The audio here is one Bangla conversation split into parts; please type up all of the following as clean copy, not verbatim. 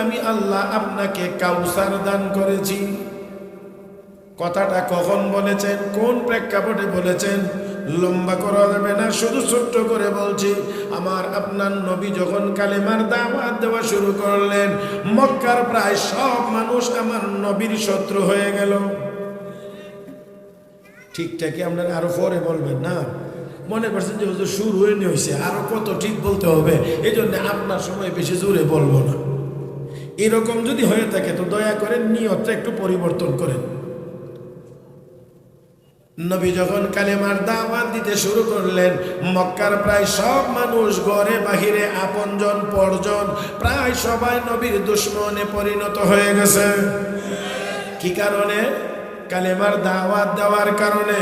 আমি আল্লাহ আপনাকে কাউসার দান করেছি। কথাটা কখন বলেছেন, কোন প্রেক্ষাপটে বলেছেন লম্বা করা যাবে না, শুধু ছোট্ট করে বলছি। আমার আপনার নবী যখন কালেমার দাওয়াত দেওয়া শুরু করলেন, মক্কার প্রায় সব মানুষ আমার নবীর শত্রু হয়ে গেল। ঠিকঠাকই আপনারা আরো পরে বলবেন না, মনে করছেন যে হুজুর শুরু হয়নি, হয়েছে আরো কত ঠিক বলতে হবে, এই জন্য আপনার সময় বেশি জোরে বলবো না। এরকম যদি হয়ে থাকে তো দয়া করে নিয়তটা একটু পরিবর্তন করেন। নবী যখন কালেমার দাওয়াত দিতে শুরু করলেন, মক্কার প্রায় সব মানুষ ঘরে বাহিরে আপনজন পরজন প্রায় সবাই নবীর দুশমনে পরিণত হয়ে গেছে। কি কারণে? কালেমার দাওয়াত দেওয়ার কারণে।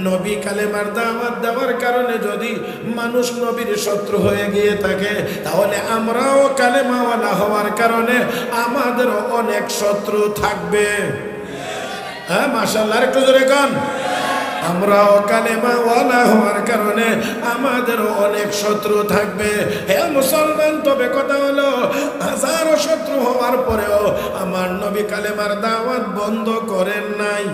নবী কালেমার দাওয়াত দেওয়ার কারণে যদি মানুষ নবীর শত্রু হয়ে গিয়ে থাকে, তাহলে আমরাও কালেমাওয়ালা হওয়ার কারণে আমাদেরও অনেক শত্রু থাকবে। হ্যাঁ, মাশাআল্লাহ, একটু জোরে কান। আমরাও কালেমাওয়ালা হওয়ার কারণে আমাদেরও অনেক শত্রু থাকবে। হে মুসলমান, তবে কথা হলো হাজারো শত্রু হওয়ার পরেও আমার নবী কালেমার দাওয়াত বন্ধ করেন নাই।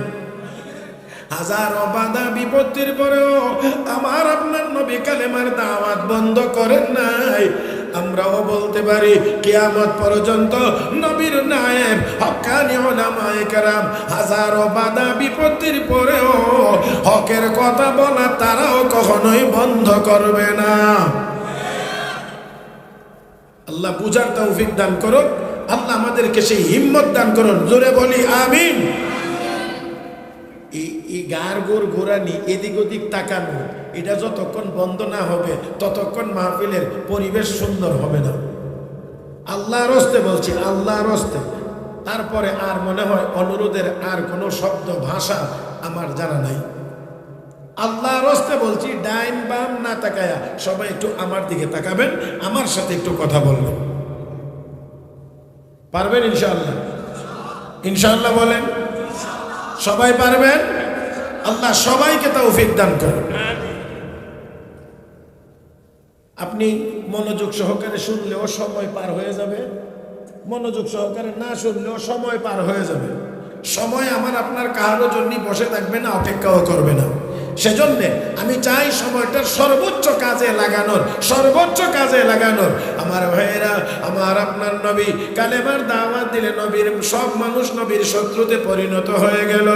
হাজারো বাধা বিপত্তির পরেও আমার আপনার নবী কালেমার দাওয়াত বন্ধ করেন নাই। আমরাও বলতে পারি কিয়ামত পর্যন্ত নবীর নায়েব হক্কানি উলামায়ে কেরাম হাজারো বাধা বিপত্তির পরেও হকের কথা বলা তারাও কখনোই বন্ধ করবে না। আল্লাহ বুঝার তৌফিক দান করুন, আল্লাহ আমাদেরকে সেই হিম্মত দান করুন। জোরে বলি আমিন। এই গার গোর ঘোরানি, এদিক ওদিক তাকানো, এটা যতক্ষণ বন্ধ না হবে ততক্ষণ মাহফিলের পরিবেশ সুন্দর হবে না। আল্লাহর হস্তে বলছি, আল্লাহর হস্তে। তারপরে আর মনে হয় অনুরোধের আর কোনো শব্দ ভাষা আমার জানা নাই। আল্লাহর হস্তে বলছি, ডাইন বাম না তাকায়া সবাই একটু আমার দিকে তাকাবেন, আমার সাথে একটু কথা বলবেন। পারবেন ইনশাআল্লাহ? ইনশাআল্লাহ বলেন। সবাই পারবেন? আল্লাহ সবাইকে তৌফিক দান করুন। আপনি মনোযোগ সহকারে শুনলেও সময় পার হয়ে যাবে, মনোযোগ সহকারে না শুনলেও সময় পার হয়ে যাবে। সময় আমার আপনার কারোর জন্য বসে থাকবে না, অপেক্ষাও করবে না। সেজন্য আমি চাই সময়টার সর্বোচ্চ কাজে লাগানোর, সর্বোচ্চ কাজে লাগানোর। আমার ভাইয়েরা, আমার আপনার নবী কালেমার দাওয়াত দিলে নবীর সব মানুষ নবীর শত্রুতে পরিণত হয়ে গেল।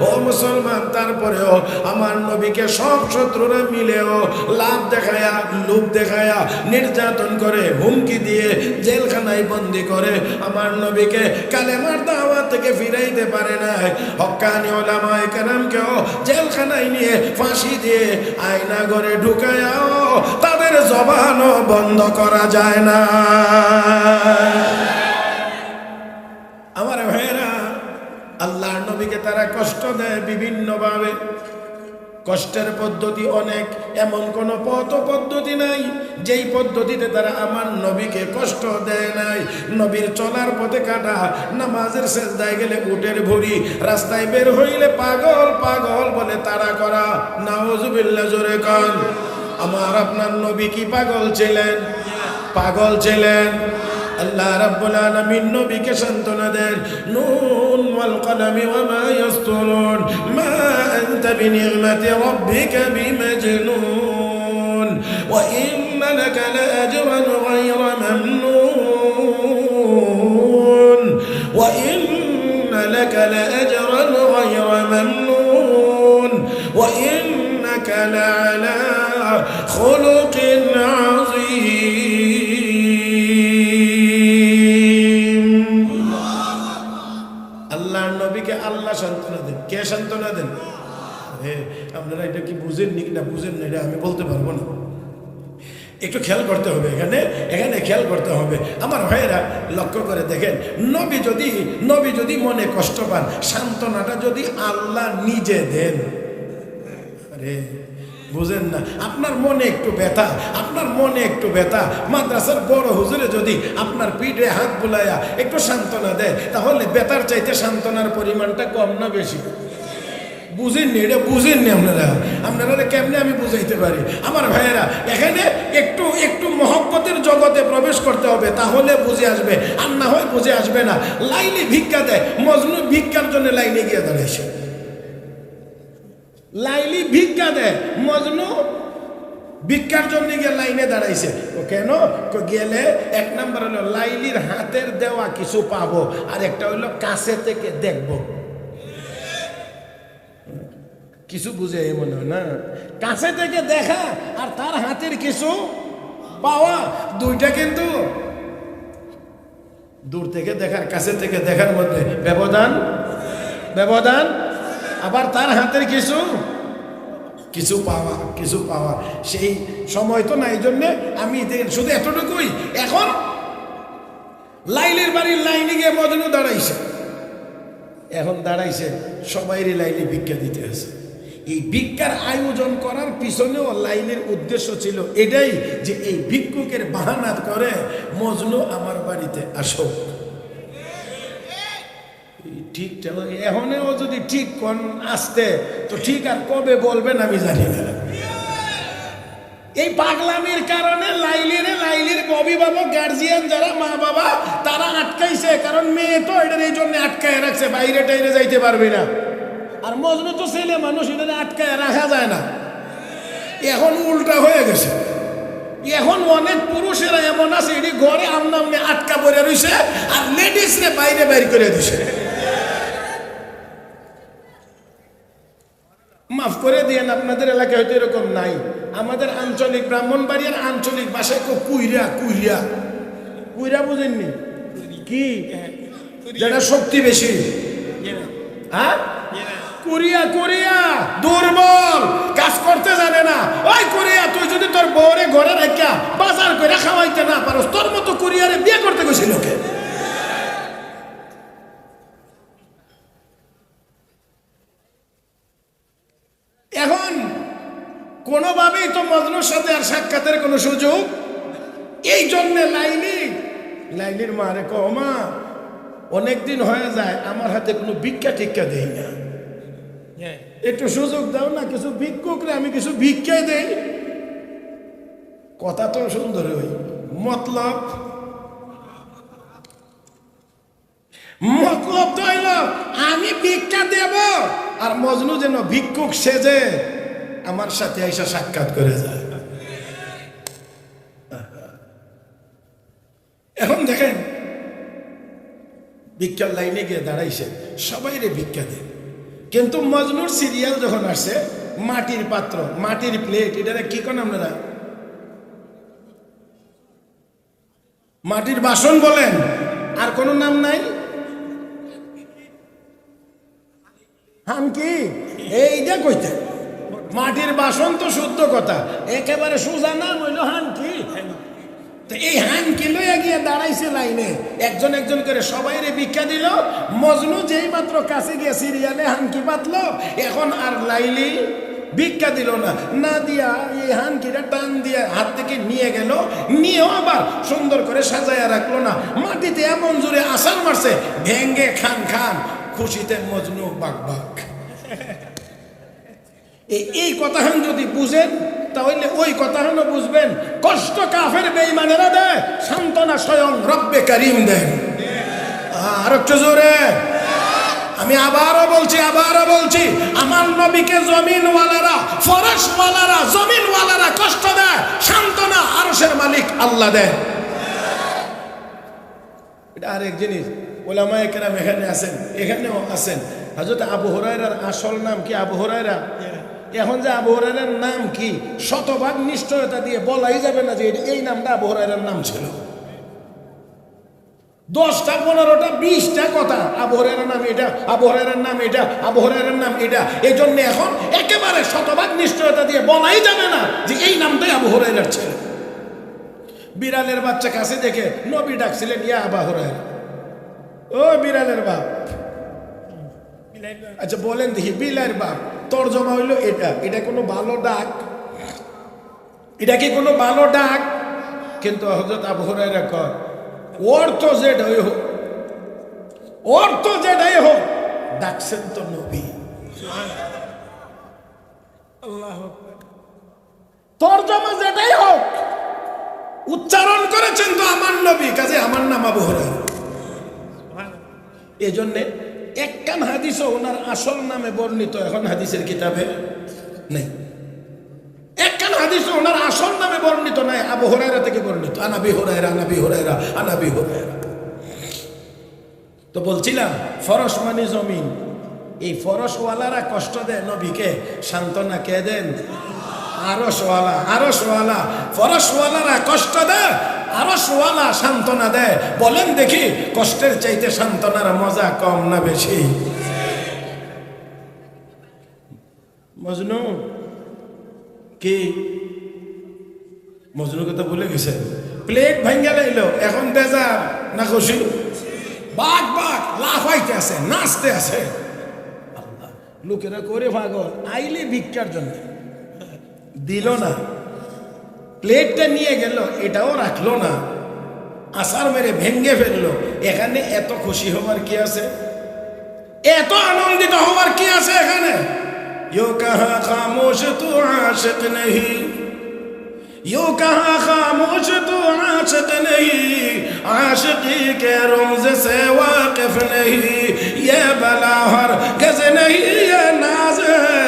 ও মুসলমান, তারপরেও আমার নবীকে সব শত্রুরা মিলেও লাভ দেখায়া, লোভ দেখায়া, নির্যাতন করে, হুমকি দিয়ে জেলখানায় বন্দি করে আমার নবীকে কালেমার দাওয়াত থেকে ফিরাইতে পারে না। হক্কানি উলামায়ে কেরামকেও জেলখানায় নিয়ে ফাঁসি দিয়ে আয়না ঘরে ঢুকায়াও তাদের জবানও বন্ধ করা যায় না। আমার ভাইয়েরা, আল্লাহর নবীকে তারা কষ্ট দেয় বিভিন্নভাবে। কষ্টের পদ্ধতি অনেক, এমন কোনো পদ্ধতি নাই যেই পদ্ধতিতে তারা আমার নবীকে কষ্ট দেয় নাই। নবীর চলার পথে কাটা, নামাজের সেজদায় গেলে উটের ভুঁড়ি, রাস্তায় বের হইলে পাগল পাগল বলে তাড়া করা। নাউজুবিল্লাহ, জোরে কান। আমার আপনার নবী কি পাগল ছিলেন? পাগল ছিলেন। আল্লাহ রাব্বুল আলামিন নবীকে সান্ত্বনা দেন, নুন ওয়াল কলমি ওয়া মা ইয়াসতুরুন মা আনতা বিনি'মাতি রাব্বিকা বিমাজনুন ওয়া ইন্না লাকা লাআজরান গায়রা মামনুন ওয়া ইন্না লাকা লাআজরান গায়রা মামনুন ওয়া ইন্নাকা লাআলা খুলুকিন আযীম। আল্লাহর নবীকে আল্লাহ সান্ত্বনা দেন। কে সান্ত্বনা দেন? আপনারা এটা কি বুঝেন নি না বুঝেন না এটা আমি বলতে পারবো না। একটু খেয়াল করতে হবে, এখানে খেয়াল করতে হবে। আমার ভাইয়েরা, লক্ষ্য করে দেখেন, নবী যদি মনে কষ্ট পান, সান্ত্বনাটা যদি আল্লাহ নিজে দেন, আরে বুঝেন না, আপনার মনে একটু ব্যথা, মাদ্রাসার বড় হুজুরে যদি আপনার পিঠে হাত বুলাইয়া একটু সান্ত্বনা দেয়, তাহলে ব্যথার চাইতে সান্ত্বনার পরিমাণটা কম না বেশি? বুঝেননি, এটা বুঝেননি আপনারা কেমনে আমি বুঝাইতে পারি আমার ভাইয়েরা। এখানে একটু একটু মহব্বতের জগতে প্রবেশ করতে হবে, তাহলে বুঝে আসবে, আর না হয় বুঝে আসবে না। লাইলি ভিক্ষা দেয়, মজনু ভিক্ষার জন্য লাইনে গিয়ে দাঁড়াইছে। লাইলি ভিক্ষা দেয়, মজনু ভিক্ষার জন্য গিয়ে লাইনে দাঁড়াইছে। কেন গেলে এক নাম্বার হলো লাইলির হাতের দেওয়া কিছু পাবো, আর একটা হলো কাছে থেকে দেখবো। কিছু বুঝে মনে হয় না, কাছে থেকে দেখা আর তার হাতের কিছু পাওয়া, দুইটা কিন্তু দূর থেকে দেখার কাছে থেকে দেখার মধ্যে ব্যবধান। আবার তার হাতের কিছু পাওয়া সেই সময় তো না। এই জন্যে আমি শুধু এতটুকুই, এখন লাইলির বাড়ির লাইনে গিয়ে মজনু দাঁড়াইছে। এখন দাঁড়াইছে, সবাইরই লাইলি ভিক্ষা দিতে আছে। এই ভিক্ষার আয়োজন করার পিছনেও লাইলির উদ্দেশ্য ছিল এটাই, যে এই ভিক্ষুকের বাহানা করে মজনু আমার বাড়িতে আসো। ঠিকটা এখনও যদি ঠিক কোন আসতে তো ঠিক, আর কবে বলবেন আমি জানি না। এই পাগলামির কারণে লাইলির অভিভাবক গার্জিয়ান যারা মা বাবা তারা আটকাইছে, কারণ মেয়ে তো এটার এই জন্য আটকায় রাখছে, বাইরে টাইরে যাইতে পারবে না। আর মজনু তো ছেলে মানুষ, এটা আটকায় রাখা যায় না। এখন উল্টা হয়ে গেছে, এখন অনেক পুরুষেরা এমন আছে এটি ঘরে আমনামনে আটকা পড়ে রয়েছে, আর লেডিস রে বাইরে বাইর করে দিছে। মাফ করে দিয়েন, আপনাদের এলাকায় হয়তো এরকম নাই। আমাদের আঞ্চলিক ব্রাহ্মণবাড়িয়ার আঞ্চলিক ভাষায় কুইরা বুঝেননি কি, যেটা শক্তি বেশি। হ্যাঁ, কুরিয়া দুর্বল, কাজ করতে জানে না। ওই কুরিয়া, তুই যদি তোর বউরে ঘরে রেখা বাজার করে খাওয়াইতে না পারো, তোর মতো কুরিয়ারে বিয়ে করতে গেছিল কে? এখন কোনোভাবেই তো মজনুর সাথে আর সাক্ষাতের কোনো সুযোগ। এই জন্যে লাইলির মা রে মা, অনেকদিন হয়ে যায় আমার হাতে কোনো ভিক্ষা টিক্ষা দেই না, একটু সুযোগ দাও না, কিছু ভিক্ষুকরে আমি কিছু ভিক্ষাই দেই। কথা তো সুন্দর, ওই মতলব তো হইল আমি ভিক্ষা দেব, আর মজনু যেন ভিক্ষুক সেজে আমার সাথে এসে সাক্ষাৎ করে যায়। এখন দেখেন, ভিক্ষার লাইনে গিয়ে দাঁড়াইছে, সবাইরে ভিক্ষা দেয়। কিন্তু মজনুর সিরিয়াল যখন আসছে, মাটির পাত্র, মাটির প্লেট, এটা কি কোন আপনারা মাটির বাসন বলেন, আর কোনো নাম নাই? হানকি, এইটা কইতে মাটির বাসন তো শুদ্ধ কথা, একেবারে সোজা নাম হইল হানকি। তো এই হানকি লইয়া গিয়ে দাঁড়াইছে লাইনে, একজন একজন করে সবাইরে ভিক্ষা দিল। মজনু যেই মাত্র কাছে গিয়ে সিরিয়ালে হানকি পাতলো, এখন আর লাইলি ভিক্ষা দিল না দিয়া এই হানকিটা টান দিয়ে হাত থেকে নিয়ে গেল, নিয়েও আবার সুন্দর করে সাজাইয়া রাখলো না, মাটিতে এমন জোরে আছাড় মারছে, ভেঙ্গে খান খুশিতে মজনু বাক। এই কথাখান যদি বুঝেন তাহলে ওই কথাখানও বুঝবেন, কষ্ট কাফের বেঈমানেরা দেয়, সান্ত্বনা স্বয়ং রব্বে কারীম দেন। আর একটু জোরে আমি আবারও বলছি, আমার নবীকে জমিনওয়ালারা, ফরশওয়ালারা, জমিনওয়ালারা কষ্ট দেয়, সান্ত্বনা আরশের মালিক আল্লাহ দেন। এটা আরেক জিনিস, ওলামায়ে কেরাম এখানেও আছেন। হযরত আবু হুরায়রার আসল নাম কি? আবু হুরায়রা। এখন যে আবু হুরায়রার নাম কি, শতভাগ নিশ্চয়তা দিয়ে বলাই যাবে না যে এই নামটা আবু হুরায়রার নাম ছিল। 10টা 15টা 20টা কথা, আবু হুরায়রার নাম এটা, আবু হুরায়রার নাম এটা, আবু হুরায়রার নাম এটা। এই জন্য এখন একেবারে শতভাগ নিশ্চয়তা দিয়ে বলাই যাবে না যে এই নামটাই আবু হুরায়রার ছিল। বিড়ালের বাচ্চা কাছে দেখে নবী ডাকছিলেন, ইয়া আবু হুরায়রা, ও বিড়ালের বাপ। আচ্ছা বলেন দেখি, বিলাইয়ের বাপ তর্জমা হইল এটা কোনো ভালো ডাক? এটা কি কোনো ভালো ডাক? কিন্তু হযরত আবু হুরায়রা কয়, অর্থ যেটাই হোক ডাকছেন তো নবী। আল্লাহু আকবার। তরজমা যেটাই হোক, উচ্চারণ করেছেন তো আমার নবী, কাজে আমার নাম আবু হুরায়রা। এই জন্যে একখান হাদিসও ওনার আসল নামে বর্ণিত এখন হাদিসের কিতাবে নেই। একখান হাদিসও ওনার আসল নামে বর্ণিত নাই, আবু হুরায়রা থেকে বর্ণিত। আনাবি হুরায়রা, আনাবি হুরায়রা, আনাবি হুরায়রা। তো বলছিলাম ফরস মানে জমিন, এই ফরসওয়ালারা কষ্ট দেয় নবীকে, সান্ত্বনা কে দেন? আরশওয়ালা। আরশওয়ালা ফরসওয়ালারা কষ্ট দেয়, আরশওয়ালা সান্ত্বনা দেয়। বলেন দেখি, কষ্টের চাইতে সান্ত্বনার মজা কম না বেশি? মজনু কি? মজনু কথা ভুলে গেছে? প্লেট ভাঙ্গা লাইলো, এখন বেজার না খুশি? বাঘ বাঘ লাফাইতে আছে, নাচতে আছে। আল্লাহ, লোকেরা করে পাগল, আইলে ভিক্ষার জন্য দিল না, প্লেটটা নিয়ে গেল, এটাও রাখলো না, আসার মেরে ভেঙ্গে ফেললো। এখানে এত খুশি হওয়ার কি আছে? এত আনন্দিত হওয়ার কি আছে এখানে? ইউ কাহা খামোশ তু আশিক নেহি, ইউ কাহা খামোশ তু আশিক নেহি, आशिकी के रमज से वाकिफ नहीं, ये बला हर गज नहीं, ये नाज है,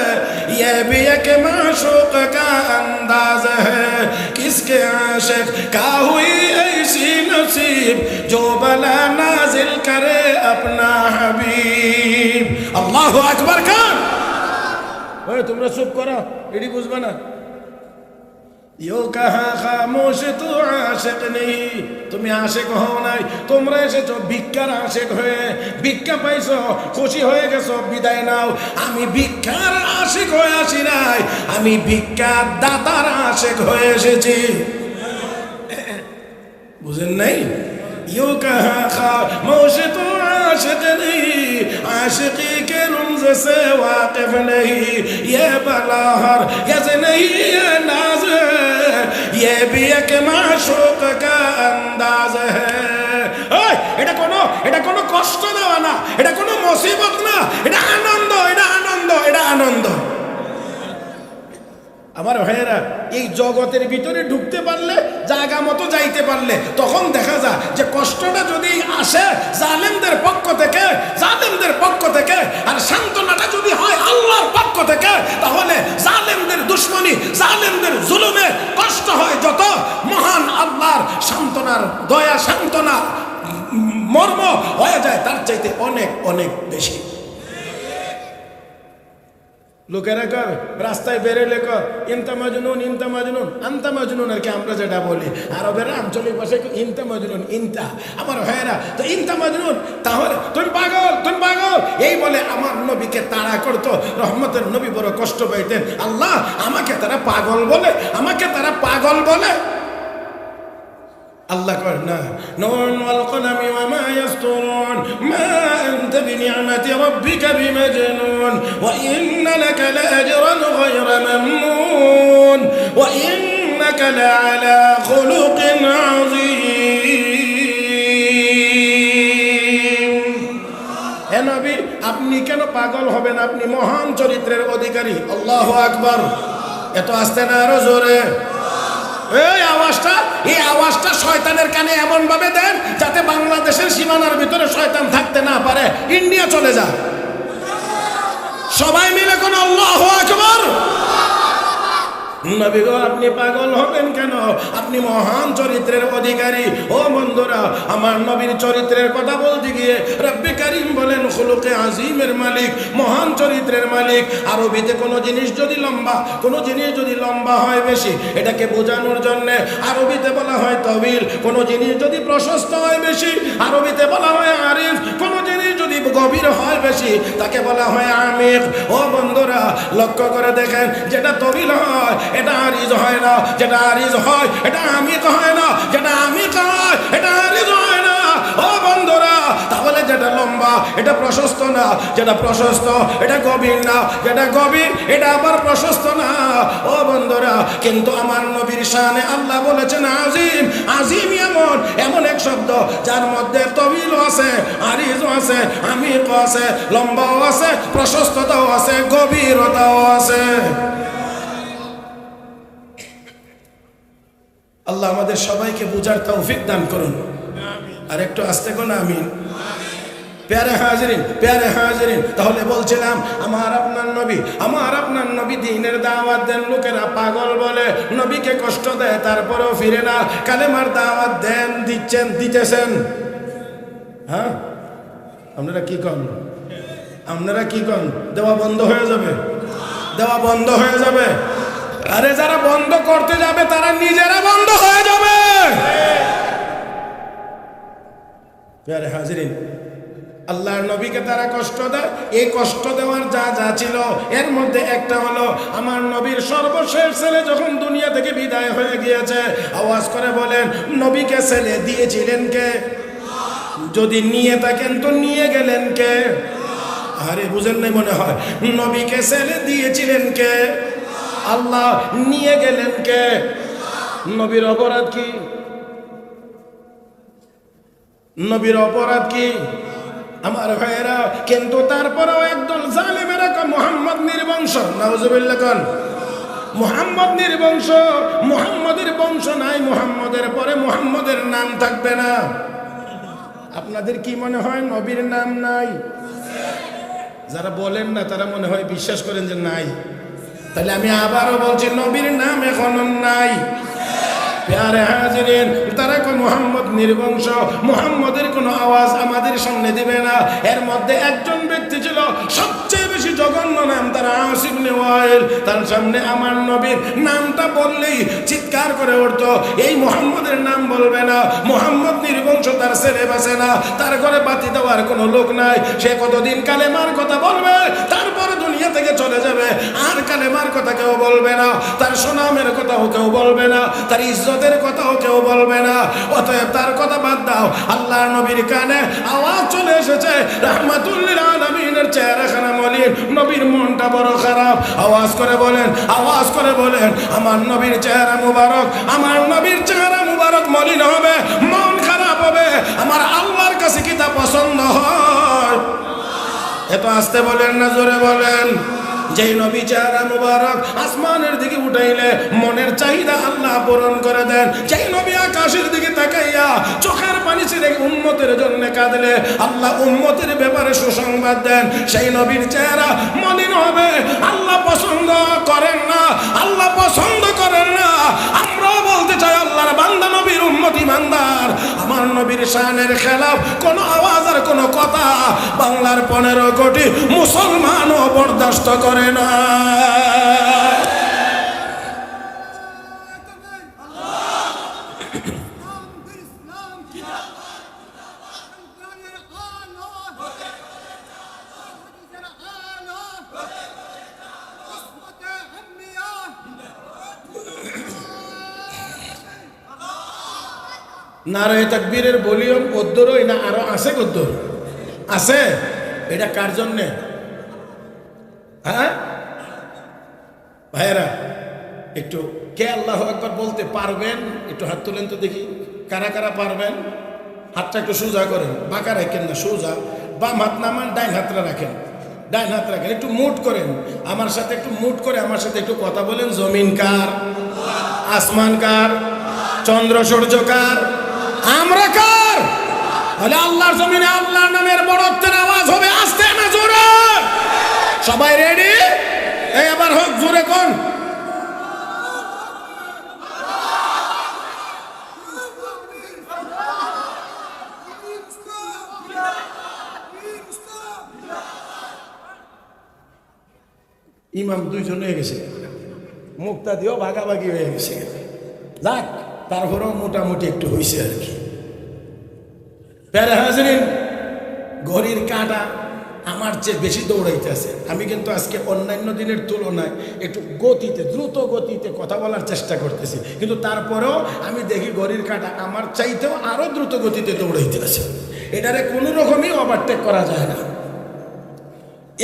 ये भी एक माशूक का अंदाज है। किसके आशिक का हुई ऐसी नसीब, जो बला नाजिल करे अपना हबीब। अल्लाहु अकबर खान। ओए तुमरा चुप करो, एडी बुझबा ना। ইউ কাহা খামোশ তু আশিক নেই, তুমি আশিক হও নাই, তোমরা এসেছো ভিক্ষার আশিক হয়ে, ভিক্ষা পাইছো, খুশি হয়ে গেছো, বিদায় নাও। আমি ভিক্ষার আশিক হয়ে আসি নাই, আমি ভিক্ষার দাতার আশিক হয়ে এসেছি। বুঝেন নাই? ইউ কাহা খামোশ তু আশিক নেই, आशिकी के रमज से वाकिफ नहीं, ये बला हर गज नहीं, ये नाज है, ये भी एक माशूक का अंदाज है। এটা কোনো কষ্ট দেওয়া না, এটা কোনো মুসিবত না, এটা আনন্দ, এটা আনন্দ, এটা আনন্দ। আমার ভাইয়েরা, এই জগতের ভিতরে ঢুকতে পারলে, জায়গা মতো যাইতে পারলে, তখন দেখা যায় যে কষ্টটা যদি আসে জালেমদের পক্ষ থেকে, জালেমদের পক্ষ থেকে, আর সান্ত্বনাটা যদি হয় আল্লাহর পক্ষ থেকে, তাহলে জালেমদের দুশমনি, জালেমদের জুলুমে কষ্ট হয় যত, মহান আল্লাহর সান্ত্বনার দয়া, সান্ত্বনা মর্ম হয়ে যায় তার চাইতে অনেক অনেক বেশি। লোকেরা কর রাস্তায় বেরোলে কর ইনতা মাজনুন, ইনতা মাজনুন, আনতা মাজনুন, আর কি আমরা যেটা বলি, আরবের আঞ্চলিক ভাষায় ইনতা মাজনুন, ইনতা। আমার ভাইয়েরা, তো ইনতা মাজনুন, তাহলে তুমি পাগল, তুমি পাগল, এই বলে আমার নবীকে তাড়া করতো। রহমতের নবী বড় কষ্ট পাইতেন। আল্লাহ, আমাকে তারা পাগল বলে, আমাকে তারা পাগল বলে। আল্লাহ কয় না, নুন ওয়াল কলামি ওয়া মা ইয়াসতুরুন, মা আনতা বিনি'মাতি রাব্বিকা বিমাজনুন, ওয়া ইন্না লাকা লাআজরান গায়রা মামনুন, ওয়া ইন্নাকা লাআলা খুলুকিন আযীম। হে নবী, আপনি কেন পাগল হবেন? আপনি মহান চরিত্রের অধিকারী। আল্লাহু আকবার। এত আস্তে না, আরো জোরে। এই আওয়াজটা শয়তানের কানে এমন ভাবে দেন যাতে বাংলাদেশের সীমানার ভিতরে শয়তান থাকতে না পারে, ইন্ডিয়া চলে যায়। সবাই মিলে কোন আল্লাহু আকবার। নবী গো, আপনি পাগল হবেন কেন? আপনি মহান চরিত্রের অধিকারী। ও বন্ধুরা, আমার নবীর চরিত্রের কথা বলতে গিয়ে রব্বে কারীম বলেন খুলুকে আজিমের মালিক, মহান চরিত্রের মালিক। আরবিতে কোনো জিনিস যদি লম্বা, কোনো জিনিস যদি লম্বা হয় বেশি, এটাকে বোঝানোর জন্য আরবিতে বলা হয় তবিল। কোনো জিনিস যদি প্রশস্ত হয় বেশি, আরবিতে বলা হয় আরিফ। কোনো জিনিস যদি গভীর হয় বেশি, তাকে বলা হয় আমিক। ও বন্ধুরা, লক্ষ্য করে দেখেন, যেটা তবিল হয় এটা আরিজ হয় না, যেটা আরিজ হয় এটা আমিক হয় না, যেটা আমিক হয় এটা আরিজ হয় না। ও বন্ধুরা, তাহলে যেটা লম্বা এটা প্রশস্ত না, যেটা প্রশস্ত এটা গভীর না, যেটা গভীর এটা আবার প্রশস্ত না। ও বন্ধুরা, কিন্তু আমার নবীর শানে আল্লাহ বলেছেন আজিম। আজিম এমন এক শব্দ যার মধ্যে তবিলও আছে, আরিজও আছে, আমিকও আছে, লম্বাও আছে, প্রশস্ততাও আছে, গভীরতাও আছে। আল্লাহ আমাদের সবাইকে বুঝার তৌফিক দান করুন। আর একটু আস্তে কোন আমিন। প্যারে হাজিরিন, তাহলে বলছিলাম আমার আপনার নবী দ্বীনের দাওয়াত দেন, লোকেরা পাগল বলে, নবীকে কষ্ট দেয়, তারপরেও ফিরে না। কালেমার দাওয়াত দেন, দিতেছেন। হ্যাঁ, আপনারা কি কন? দেওয়া বন্ধ হয়ে যাবে। আরে যারা বন্ধ করতে যাবে তারা নিজেরা বন্ধ হয়ে যাবে। প্যারে হাজিরিন, আল্লাহর নবীকে তারা কষ্ট দেয়। এই কষ্ট দেওয়ার যা ছিল এর মধ্যে একটা হলো, আমার নবীর সর্বশেষ ছেলে যখন দুনিয়া থেকে বিদায় হয়ে গিয়েছে, আওয়াজ করে বলেন, নবীকে ছেলে দিয়েছিলেন কে? যদি নিয়ে থাকেন তো নিয়ে গেলেন কে? আরে বুঝেন নাই মনে হয়। নবীকে ছেলে দিয়েছিলেন কে? আল্লাহ। নিয়ে গেলেন কে? নবীর অপরাধ কি? আমার ভাইয়েরা, কিন্তু তারপরেও একদল জালেমেরা মুহাম্মদ নির্বংশ, নাউজুবিল্লাহ কোন মুহাম্মদ নির্বংশ, মুহাম্মদের বংশ নাই, মুহাম্মদের পরে মুহাম্মদের নাম থাকবে না। আপনাদের কি মনে হয় নবীর নাম নাই? যারা বলেন না তারা মনে হয় বিশ্বাস করেন যে নাই। তাহলে আমি আবারও বলছি, নবীর নাম এখনো নাই। প্যারে হাজিরিন, তারা মুহাম্মদ নির্বংশ, মুহাম্মদের কোনো আওয়াজ আমাদের সামনে দিবে না। এর মধ্যে একজন ব্যক্তি ছিল সবচেয়ে বেশি জঘন্য নাম, তার আস ইবনে ওয়াইল। তার সামনে আমার নবীর নামটা বললেই চিৎকার করে উঠতো, এই মুহাম্মদের নাম বলবে না, মুহাম্মদ নির্বংশ, তার ছেলে বাঁচে না, তার ঘরে বাতি দেওয়ার কোনো লোক নাই। সে কতদিন কালেমার কথা বলবে, তারপরে দুনিয়া থেকে চলে যাবে, আর কালেমার কথা কেউ বলবে না, তার সুনামের কথাও কেউ বলবে না, তার ইজ্জতের কথাও কেউ বলবে না। অতএব তার কথা বাদ দাও। আল্লাহর নবীর কানে আওয়াজ চলে এসেছে, রাহমাতুল লিল আলামিনের চেহারাখানা মলিন, নবীর মনটা বড় খারাপ। আওয়াজ করে বলেন, আমার নবীর চেহারা মুবারক মলিন হবে, মন খারাপ হবে, আমার আল্লাহর কাছে কি তা পছন্দ হয়? এত আস্তে বলেন না, জোরে বলেন। যেই নবী চেহারা মুবারক আসমানের দিকে উঠাইলে মনের চাহিদা আল্লাহ পূরণ করে দেন, যেই নবী আকাশের দিকে তাকাইয়া চোখের পানি ছেড়ে উম্মতের জন্য কাঁদলে আল্লাহ উম্মতের ব্যাপারে সুসংবাদ দেন, সেই নবীর চেহারা মলিন হবে। আল্লাহ পছন্দ করেন না। আমরাও বলতে চাই, আল্লাহর বান্দা, নবীর উম্মত ইমানদার, আমার নবীর শানের খেলাফ কোনো আওয়াজ আর কোনো কথা বাংলার 15 কোটি মুসলমানও বরদাস্ত করে না। নারায়ে তাকবীরের ভলিউম কদ্দুরই না আরো আছে? কদ্দুর আছে? এটা কার জন্যে? হ্যাঁ ভাইয়েরা, একটু কে আল্লাহু আকবার বলতে পারবেন? একটু হাত তুলেন তো দেখি, কারা কারা পারবেন? হাতটা একটু সোজা করেন, বাঁকা রাখেন না, সোজা। বাম হাত নামান, ডাইন হাতটা রাখেন, একটু মুট করেন আমার সাথে, আমার সাথে একটু কথা বলেন। জমিন কার? আসমান কার? চন্দ্র সূর্য কার? আমরা কার? তাহলে আল্লাহর জমিনে আল্লাহর নামের বড়ত্বের আওয়াজ হবে আস্তে না জোরে? সবাই রেডি? এই আবার হোক, জোরে কোন? ইমাম 2 জন হয়ে গেছে, মুক্তা দিয়েও ভাগাভাগি হয়ে গেছে। যাক, তারপরেও মোটামুটি একটু হয়েছে আর কি। প্যারে হাজিরিন, ঘড়ির কাঁটা আমার চেয়ে বেশি দৌড়াইতেছে। আমি কিন্তু আজকে অন্যান্য দিনের তুলনায় একটু দ্রুত গতিতে কথা বলার চেষ্টা করতেছি, কিন্তু তারপরেও আমি দেখি ঘড়ির কাঁটা আমার চাইতেও আরো দ্রুত গতিতে দৌড়াইতেছে। এটারে কোনো রকমই ওভারটেক করা যায় না।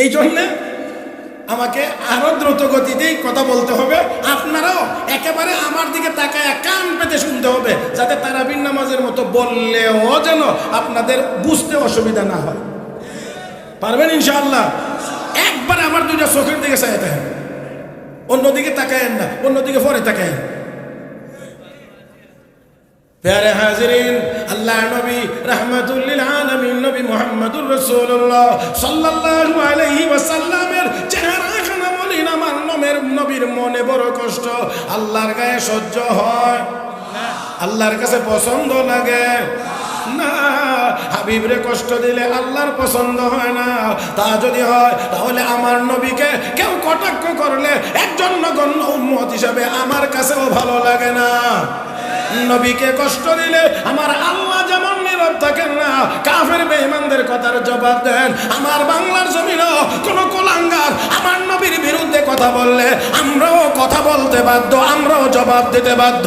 এই জন্যে আমাকে আরো দ্রুত গতিতেই কথা বলতে হবে। আপনারাও একেবারে আমার দিকে তাকায় কান পেতে শুনতে হবে, যাতে তারাবির নামাজের মতো বললেও যেন আপনাদের বুঝতে অসুবিধা না হয়। পারবেন ইনশাআল্লাহ? একবার আমার 2টা চোখের দিকে চাই থাকেন, অন্যদিকে তাকায়েন না, অন্যদিকে পরে তাকায়েন। প্যারে হাজিরিন, আল্লাহ নবী রাহমাতুল লিল আলামিন নবী মুহাম্মদুর রাসূলুল্লাহ সাল্লাল্লাহু আলাইহি ওয়াসাল্লামের চেহারাখানা বলেন আমার নবীর মনে বড় কষ্ট। আল্লাহর গায়ে সহ্য হয়? আল্লাহর কাছে পছন্দ লাগে না। হাবিবরে কষ্ট দিলে আল্লাহর পছন্দ হয় না। তা যদি হয় তাহলে আমার নবীকে কেউ কটাক্ষ করলে একজন নগণ্য উম্মত হিসাবে আমার কাছেও ভালো লাগে না। নবীকে কষ্ট দিলে আমার আল্লাহ যেমন নীরব থাকেন না, কাফের বেঈমানদের কথার জবাব দেন। আমার বাংলার জমিনও কোন কুলাঙ্গার আমার নবীর বিরুদ্ধে কথা বললে আমরাও কথা বলতে বাধ্য, আমরাও জবাব দিতে বাধ্য।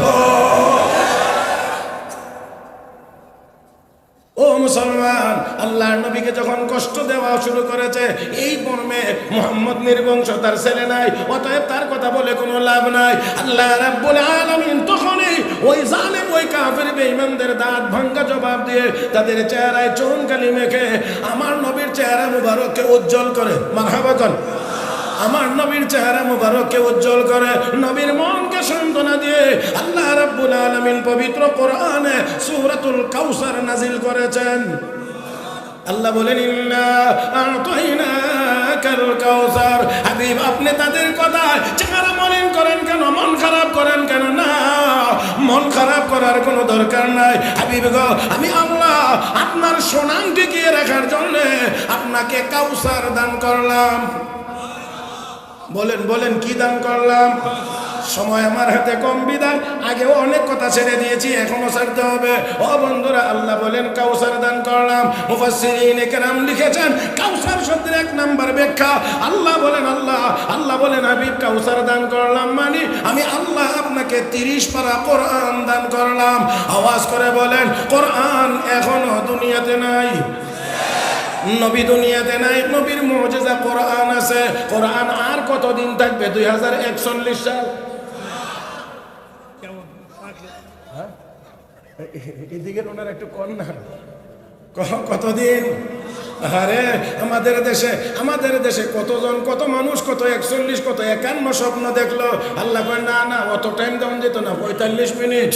ও মুসলমান, আল্লাহর নবীকে যখন কষ্ট দেওয়া শুরু করেছে, এই মর্মে মুহাম্মদ নির্বংশ, তার ছেলে নাই, অতএব তার কথা বলে কোনো লাভ নাই। আল্লাহ রাব্বুল আলামিন তখনই ওই জালেম, ওই কাফের বেঈমানদের দাঁত ভাঙ্গা জবাব দিয়ে তাদের চেহারায় চুন কালি মেখে আমার নবীর চেহারা মুবারককে উজ্জ্বল করে। মারহাবা কর। আমার নবীর চেহারা মুবারককে উজ্জ্বল করে, নবীর মনকে সান্ত্বনা দিয়ে আল্লাহ রাব্বুল আলামিন পবিত্র কোরআনে সূরাতুল কাউসার নাজিল করেছেন। আল্লাহ বলেন, ইন্না আ'তাইনাকাল কাউসার। হাবিব, আপনি তাদের কথা চেহারা মলিন করেন কেন, মন খারাপ করেন কেন? না, মন খারাপ করার কোনো দরকার নাই। হাবিব গো, আমি আল্লাহ আপনার সুনাম টিকিয়ে রাখার জন্য আপনাকে কাউসার দান করলাম। বলেন বলেন, কি দান করলাম? সময় আমার হাতে কম বিদায় আগেও অনেক কথা ছেড়ে দিয়েছি, এখনো ছাড়তে হবে। ও বন্ধুরা, আল্লাহ বলেন কাউসার দান করলাম। মুফাসসিরিনে কেরাম লিখেছেন কাউসার শব্দের এক নাম্বার ব্যাখ্যা, আল্লাহ বলেন হাবিব কাউসার দান করলাম মানে আমি আল্লাহ আপনাকে 30 পারা কোরআন দান করলাম। আওয়াজ করে বলেন, কোরআন এখনো দুনিয়াতে নাই। নবী দুনিয়াতে নাই, নবীর মুজিজা কোরআন আছে। কোরআন আর কতদিন থাকবে? 2041 সাল। এদিকে ওনার একটু কন্যা কতদিন? আরে আমাদের দেশে কতজন, কত মানুষ, কত 41, কত 51 স্বপ্ন দেখলো। আল্লাহ কয় না না, অত টাইম দেওয়া যেত না, 45 মিনিট।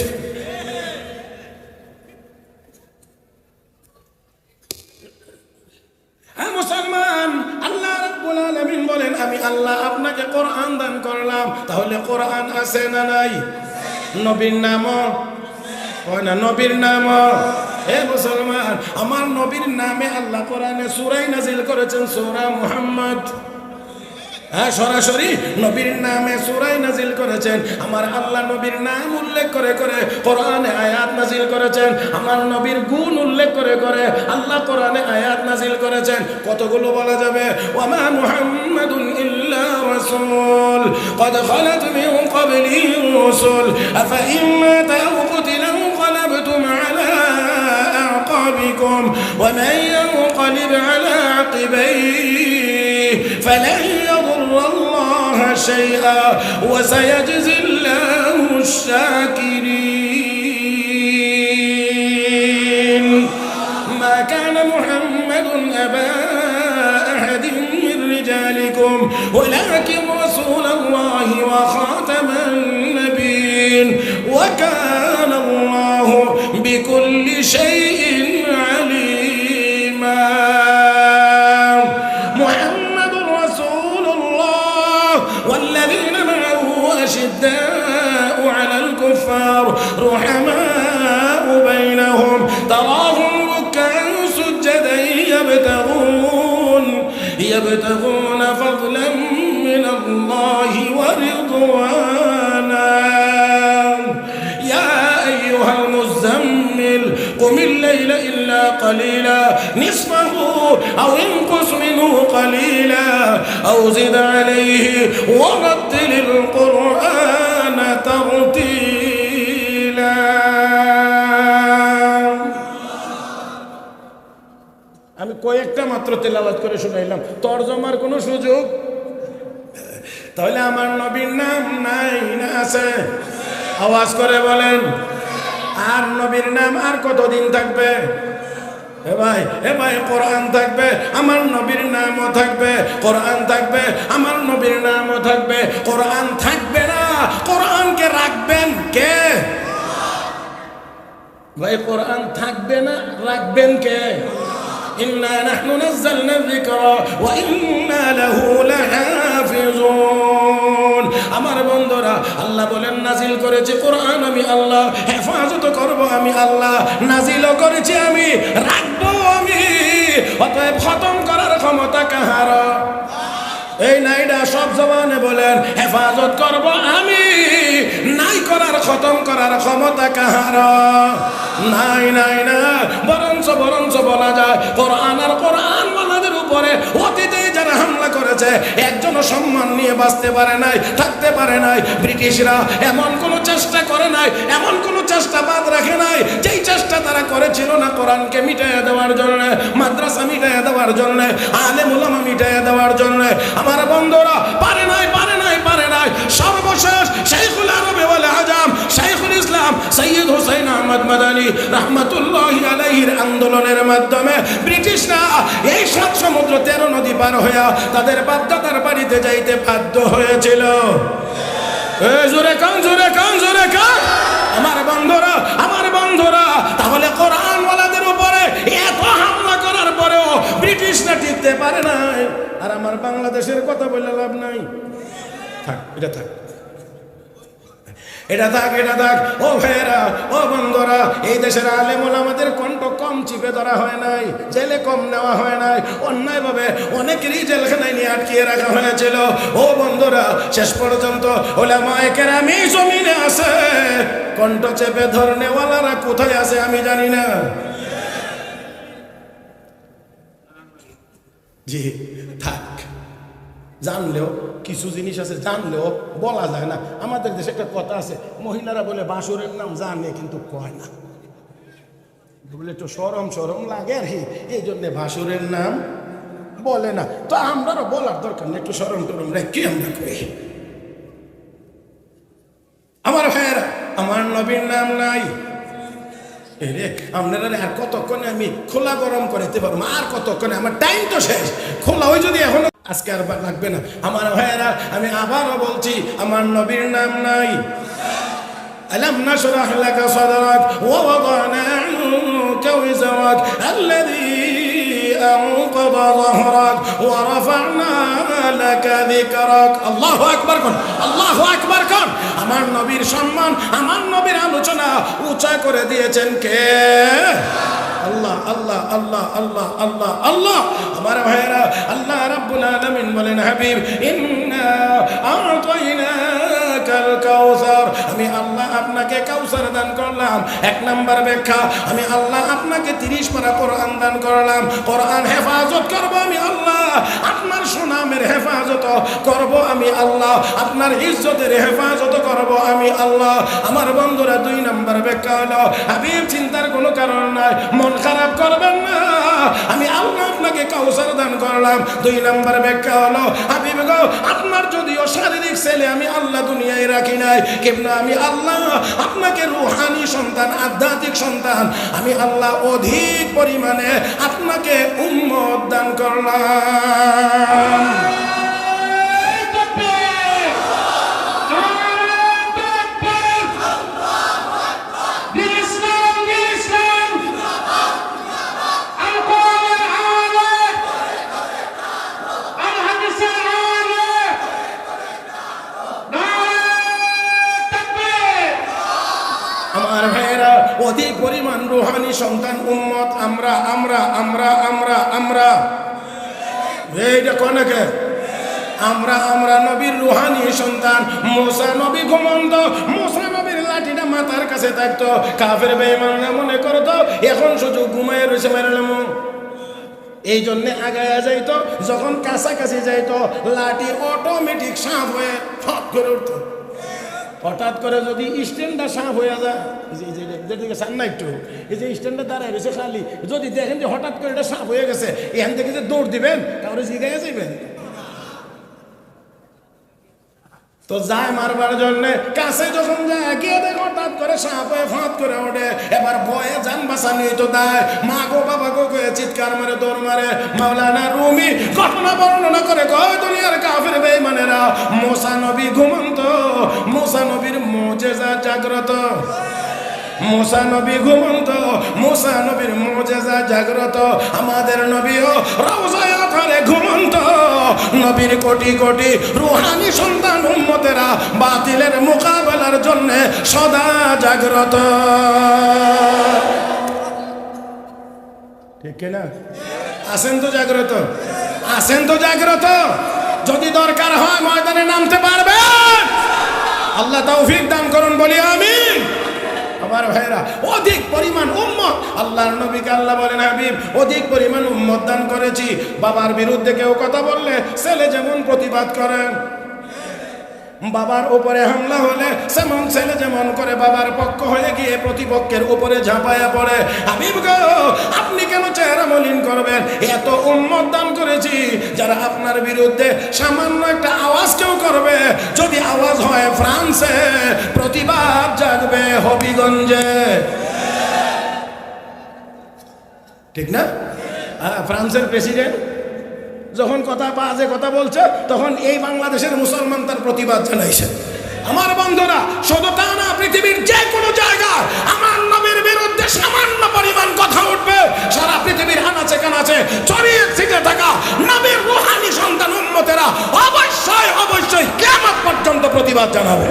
মুসলমান, আল্লাহ রাব্বুল আলামিন বলেন আমি আল্লাহ আপনাকে কোরআন দান করলাম। তাহলে কোরআন আছে না নাই? নবীর নামও হয় না, নবীর নামও। হে মুসলমান, আমার নবীর নামে আল্লাহ কোরআনে সূরা নাজিল করেছেন, সূরা মুহাম্মদ। হ্যাঁ, সরাসরি নবীর নামে সূরা নাজিল করেছেন। আমার আল্লাহ নবীর নাম উল্লেখ করে করে কোরআনে আয়াত নাজিল করেছেন। আমার নবীর গুণ উল্লেখ করে করে আল্লাহ কোরআনে আয়াত নাজিল করেছেন। কতগুলো বলা যাবে? ওয়ামা মুহাম্মাদুন ইল্লা রাসূল ক্বাদ খালাত মিন ক্বাবলিহি রাসূল আফা ইন মাতা আও কুতিলা انقلبتم على أعقابكم ومن ينقلب على عقبيه فلن يضر الله شيئا وسيجزي الله الشاكرين. ما كان محمد أبا أحد من رجالكم ولكن رسول الله وخاتم النبيين وكان الله بكل شيء عليما. محمد رسول الله والذين معه أشداء على الكفار رحماء بينهم تراهم ركعا سجدا يبتغون فضلا من الله ورضوانا. يا أيها المزمل قم الليل إلا قليلا نصفه أو انقص منه قليلا أو زد عليه ورتل القرآن ترتيلا. আমি কয়েকটা মাত্র তেলাওয়াত করে শুনাইলাম, তরজমার কোনো সুযোগ? তাহলে আমার নবীর নাম নাই না আছে? আওয়াজ করে বলেন, আর নবীর নাম আর কতদিন থাকবে? এ ভাই কোরআন থাকবে, আমার নবীর নামও থাকবে। কোরআন থাকবে, আমার নবীর নামও থাকবে। কোরআন থাকবে না, কোরআনকে রাখবেন কে? ভাই কোরআন থাকবে না, রাখবেন কে? ইন্না নাহনু নাযালনা যিকরা ওয়া ইন্না লাহু লাহাফিজুন। আমার বন্ধুরা, আল্লাহ বলেন নাজিল করেছে কোরআন আমি আল্লাহ, হেফাজত করব আমি আল্লাহ, নাজিলও করেছি আমি, রাখবো আমি। অতএব খতম করার ক্ষমতা কাহার? এই নাইডা সব জবানে বলেন হেফাজত করব আমি, নাই করার খতম করার ক্ষমতা কাহার? নাই নাই না। বরঞ্চ বলা যায় কোরআন আর কোরআন ওয়ালাদের উপরে অতীতে যারা হামলা করেছে একজনও সম্মান নিয়ে বাঁচতে পারে নাই, থাকতে পারে নাই। ব্রিটিশরা এমন কোনো চেষ্টা করে নাই, এমন কোনো চেষ্টা বাদ রাখে নাই যেই চেষ্টা তারা করেছিল না কোরআনকে মিটাইয়া দেওয়ার জন্য, মাদ্রাসা মিটাইয়া দেওয়ার জন্য, আলেম উলামা মিটাইয়া দেওয়ার জন্য। আমার বন্ধুরা, পারে নাই। সর্বশেষ শাইখুল আরব ওয়াল আজম শাইখুল ইসলাম সৈয়দ হুসাইন আহমদ মাদানী রাহমাতুল্লাহি আলাইহির আন্দোলনের মাধ্যমে ব্রিটিশরা এই ৭ সমুদ্র ১৩ নদী পার হইয়া তাদের বাগদাদার বাড়িতে যাইতে বাধ্য হয়েছিল। জোরে কান। আমার বন্ধুরা, তাহলে কোরআন ওয়ালাদের উপরে এত হামলা করার পরেও ব্রিটিশরা টিকতে পারে নাই। আর আমার বাংলাদেশের কথা বলে লাভ নাই। থাক, এটা থাক। ও ভাইয়েরা, ও বন্ধুরা, এই দেশের আলেম ওলামাদের কণ্ঠ কম চিপে ধরা হয় নাই, জেলে কম নেওয়া হয় নাই, অন্যায়ভাবে অনেকেরই জেলখানায় নিয়ে আটকিয়ে রাখা হয়েছিল। ও বন্ধুরা, শেষ পর্যন্ত ওলামায়ে কেরাম এই জমিনে আছে, কণ্ঠ চেপে ধরনেওয়ালারা কোথায় আছে আমি জানি না। জি থাক। জানলেও কিছু জিনিস আছে, জানলেও বলা যায় না। আমাদের দেশে একটা কথা আছে, মহিলারা বলে বাসুরের নাম জানে কিন্তু কয় না, বলে একটু সরম লাগে আর কি, এই জন্যে বাসুরের নাম বলে না। তো আমরাও বলার দরকার নেই, একটু সরম রেখে আমরা কই। আমার ভাইয়েরা, আমার নবীর নাম নাই রে। আপনারা আর কতক্ষণে আমি খোলা গরম করতে পারবো? আর কতক্ষণে? আমার টাইম তো শেষ। খোলা ওই যদি এখন আজকে আর লাগবে না। আমার ভাইয়েরা, আমি আবারও বলছি, আমার নবীর নাম নাই। আলাম নাশরাহ লাকা সাদরাক ওয়া ওয়াদানা আনকা ওয়িজরাক আল্লাযী আনকাযা যহরাক ওয়া রাফা'না লাকা যিকরাক। আল্লাহু আকবার কোন, আল্লাহু আকবার কোন। আমার নবীর সম্মান, আমার নবীর আলোচনা উঁচা করে দিয়েছেন কে? আল্লাহ। আমার ভাইয়েরা, আল্লাহ রাব্বুল আলামিন বলেন, হাবিব ইন্না আ'তাইনাকাল কাউসার, আমি আল্লাহ আপনাকে কাউসার দান করলাম। ১ নাম্বার ব্যাখ্যা, আমি আল্লাহ আপনাকে ৩০ পারা কোরআন দান করলাম। কোরআন হেফাজত করব আমি আল্লাহ, আপনার সুনামের হেফাজত করব আমি আল্লাহ, আপনার ইজ্জতের হেফাজত করব আমি আল্লাহ। আমার বন্ধুরা, ২ নাম্বার ব্যাখ্যা হলো, হাবিব চিন্তার কোনো কারণ নাই, মন খারাপ করবেন না, আমি আল্লাহ আপনাকে কাউসার দান করলাম। ২ নাম্বার ব্যাখ্যা হলো, হাবিব গো, আপনার যদিও শারীরিক ছেলে আমি আল্লাহ দুনিয়ায় রাখি নাই, কিন্তু আমি আল্লাহ আপনাকে রূহানি সন্তান, আধ্যাত্মিক সন্তান আমি আল্লাহ অধিক পরিমাণে আপনাকে উম্মত দান করলাম। আমার ভাইয়েরা, অধিক পরিমাণ রূহানি সন্তান উম্মত আমরা এইটা কোনকে আমরা নবীর রূহানি সন্তান। মুসা নবী ঘুমন্ত, মুসা নবীর লাঠিটা মাথার কাছে থাকতো, কাফের বেঈমানরা মনে করতো এখন শুধু ঘুমায় রয়েছে মারলাম। এই জন্যে আগায়া যাইতো, যখন কাছাকাছি যাইতো লাঠি অটোমেটিক সাপ হয়ে ফট করে উঠতো। হঠাৎ করে যদি স্ট্যান্ডটা সাপ হয়ে যায়, যেদিকে চান না একটু, এই যে স্ট্যান্ডটা দাঁড়ায় রয়েছে খালি, যদি দেখেন যে হঠাৎ করে এটা সাপ হয়ে গেছে, এখান থেকে যে দৌড় দিবেন, কাউরে জিগাইয়া যাইবেন তো যায় মারবার জন্য। কাছে যখন যায় গিয়ে দেখো হঠাৎ করে সাপ হয়ে ফাঁত করে ওঠে, এবার ভয়ে যান বাঁচানি তো দেয়, মা গো বাবা গো কে চিৎকার মারে, দৌড় মারে। মাওলানা রুমি ঘটনা বর্ণনা করে কয়, দুনিয়ার কাফের বেঈমানেরা মুসা নবী ঘুমন্ত, মুসা নবীর মুজিজা জাগ্রত। মুসা নবী ঘুমন্ত, মুসা নবীর মুজিজা জাগ্রত, আমাদের নবীও রওজায় আথারে ঘুমন্ত। নবীর কোটি কোটি রূহানি সন্তান উম্মতেরা বাতিলের মোকাবেলার জন্য সদা জাগ্রত। ঠিক না? আছেন তো জাগ্রত, আছেন তো জাগ্রত। যদি দরকার হয় ময়দানে নামতে পারবেন। আল্লাহ তৌফিক দান করুন, বলি আমিন। আমার ভাইরা, অধিক পরিমাণ উম্মত, আল্লাহর নবীকে আল্লাহ বলেন, হাবিব অধিক পরিমাণ উম্মত দান করেছি। বাবার বিরুদ্ধে কেউ কথা বললে ছেলে যেমন প্রতিবাদ করেন, বাবার উপরে হামলা হলে সেমন ছেলে যেমন করে বাবার পক্ষ হয়ে গিয়ে প্রতিপক্ষের উপরে ঝাঁপায়া পড়ে। হাবিব গো, আপনি কেন চেহারা মলিন করবেন? এত উম্মত দান করেছি, যারা আপনার বিরুদ্ধে সামান্য একটা আওয়াজ কেউ করবে, যদি আওয়াজ হয় ফ্রান্সে, প্রতিবাদ জাগবে হবিগঞ্জে। ঠিক না? ফ্রান্সের প্রেসিডেন্ট যখন কথা বাজে কথা বলছে, তখন এই বাংলাদেশের মুসলমান তার প্রতিবাদ জানাইছে। আমার বন্ধুরা, শুধু তা না, পৃথিবীর যে কোনো জায়গায় আমার নবীর বিরুদ্ধে সামান্য পরিমাণ কথা উঠবে, সারা পৃথিবীর আনাচে কানাচে ছড়িয়ে ছিটে থাকা নবীর রূহানি সন্তান উম্মতেরা অবশ্যই অবশ্যই কিয়ামত পর্যন্ত প্রতিবাদ জানাবে।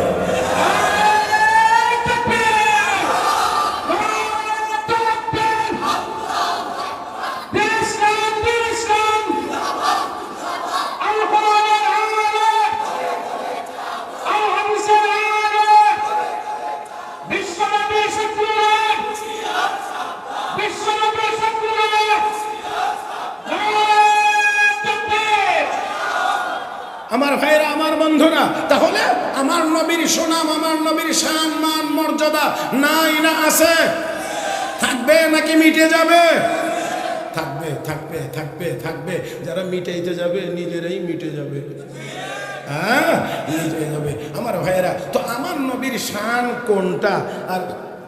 আমার ভাইরা, আমার বন্ধুরা, তাহলে আমার নবীর সুনাম, আমার নবীর শান, মান, মর্যাদা নাই না আছে? থাকবে নাকি মিটে যাবে? থাকবে, থাকবে, থাকবে, থাকবে। যারা মিটাইতে যাবে নিজেরাই মিটে যাবে। হ্যাঁ, মিটে যাবে। আমার ভাইরা, তো আমার নবীর শান কোনটা আর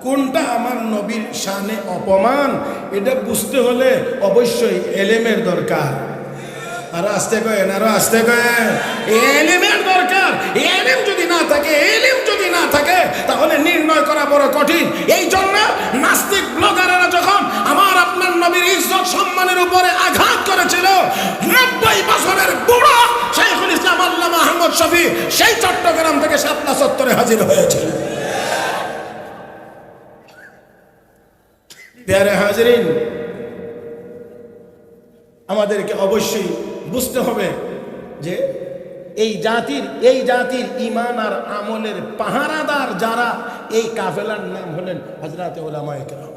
কোনটা আমার নবীর শানে অপমান, এটা বুঝতে হলে অবশ্যই এলেমের দরকার। আরো আসতে কয়েন, আরো আসতে কয়েন। এলিমের দরকার। এলিম যদি না থাকে, এলিম যদি না থাকে, তাহলে নির্ণয় করা বড় কঠিন। এই জন্য নাস্তিক ব্লগাররা যখন আমার আপনার নবীর ইজ্জত সম্মানের উপরে আঘাত করেছিল, 90 বছরের বুড়ো শাইখুল ইসলাম আল্লামা আহমদ শফী সেই চট্টগ্রাম থেকে শাপলা চত্বরে হাজির হয়েছিল। প্যারে হাজিরিন, আমাদেরকে অবশ্যই বুঝতে হবে যে এই জাতির ঈমান আর আমলের পাহারাদার যারা, এই কাফেলার নাম হলেন হযরত উলামায়ে কেরাম।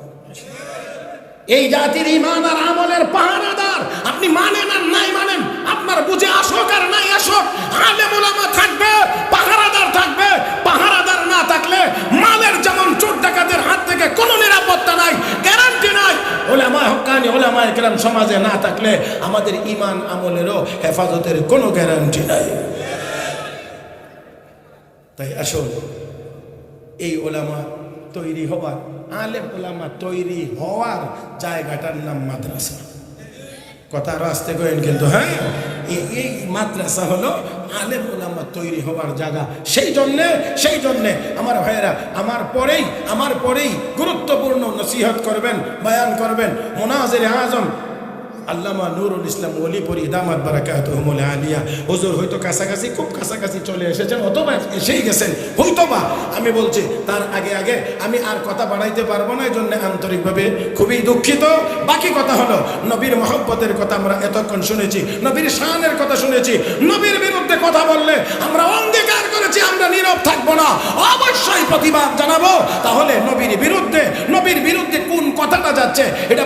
এই জাতির ঈমান আর আমলের পাহারাদার, আপনি মানেন আর নাই মানেন, আপনার বুঝে আসুক আর নাই আসুক, আলেম উলামা থাকবে, পাহারাদার থাকবে। পাহারাদার না থাকলে মালের যেমন চোর ডাকাতের হাত থেকে কোনো নিরাপত্তা নাই, গ্যারান্টি নাই, উলামা হক্কানি উলামায়ে কেরাম সমাজে না থাকলে আমাদের ঈমান আমলেরও হেফাজতের কোনো গ্যারান্টি নাই। তাই আসুন, এই উলামা তৈরি হবার, আলেম উলামা তৈরি হওয়ার জায়গাটার নাম মাদ্রাসা। কথা রাস্তে করেন কিন্তু, হ্যাঁ, এই মাদ্রাসা হলো আলেম উলামা তৈরি হওয়ার জায়গা। সেই জন্যে আমার ভাইয়েরা, আমার পরেই গুরুত্বপূর্ণ নসিহত করবেন, বয়ান করবেন মুনাজিরে আজম আল্লামা নুরুল ইসলাম ওলিপুরি দামাত বারাকাতুহুমুল আলিয়া। হুজুর হয়তো কাছাকাছি, খুব কাছাকাছি চলে এসেছেন, অথবা এসেই গেছেন হয়তোবা। আমি বলছি, তার আগে আমি আর কথা বাড়াইতে পারবো না, এই জন্য আন্তরিকভাবে খুবই দুঃখিত। বাকি কথা হলো, নবীর মহব্বতের কথা আমরা এতক্ষণ শুনেছি, নবীর শানের কথা শুনেছি। নবীর বিরুদ্ধে কথা বললে আমরা অঙ্গীকার করেছি আমরা নীরব থাকবো না, অবশ্যই প্রতিবাদ জানাবো। তাহলে নবীর বিরুদ্ধে কোন কথাটা যাচ্ছে, এটা